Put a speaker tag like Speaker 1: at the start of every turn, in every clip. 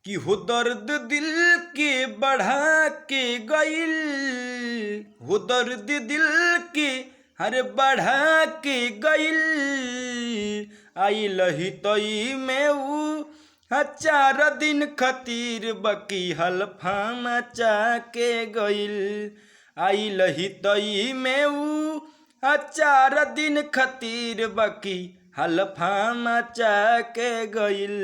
Speaker 1: कि हो दर्द दिल के बढ़ा के गइल, हो दर्द दिल के हर बढ़ा के गइल। आई लही तई में ऊ 4 दिन खतीर बकी हल्फा मचा के गइल। आई लही तई में ऊ 4 दिन खतीर बकी हल्फा मचा के गइल।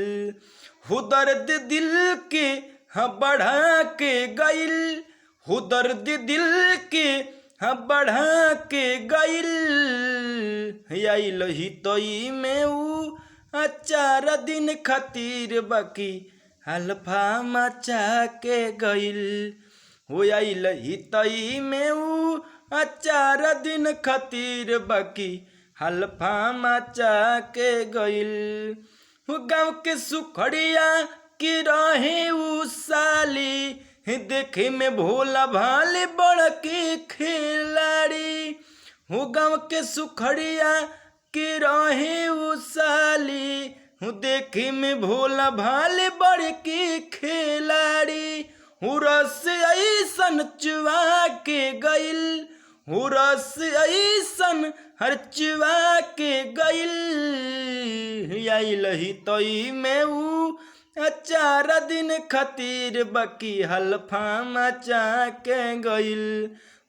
Speaker 1: हो दर्द दिल के बढ़ा के गइल, हो दर्द दिल के बढ़ा के गइल। आई लही तई में ऊ 4 दिन खतीर बकी हल्फा मचा के गइल। हो आई लही तई में ऊ 4 दिन खतीर बकी हल्फा मचा के गइल। हो गाँव के सुखड़िया की रहे ऊ साली, देखे में भोला भाले बड़के खिलाड़ी। हो गाँव के सुखड़िया की रहे ऊ साली, देखे में भोला भाले बड़के खिलाड़ी। हो रस ऐसन चुआ के गइल, हो रस ऐसन हर चुआ के गइल। आई लही तई में ऊ 4 दिन खतीर बकी हल्फा मचा के गइल।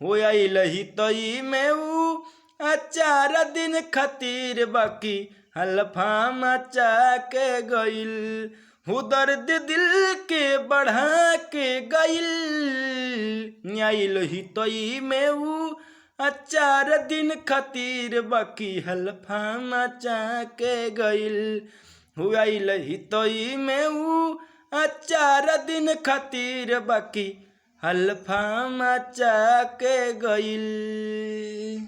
Speaker 1: हो आई लही तई में ऊ 4 दिन खतीर बकी हल्फा मचा के गइल। हो दर्द दिल के बढ़ा के गइल। आई लही तई में ऊ 4 दिन खतीर बकी हल्फा मचा के गइल। हो आई लही तई में ऊ 4 दिन खतीर बकी हल्फा मचा के गइल।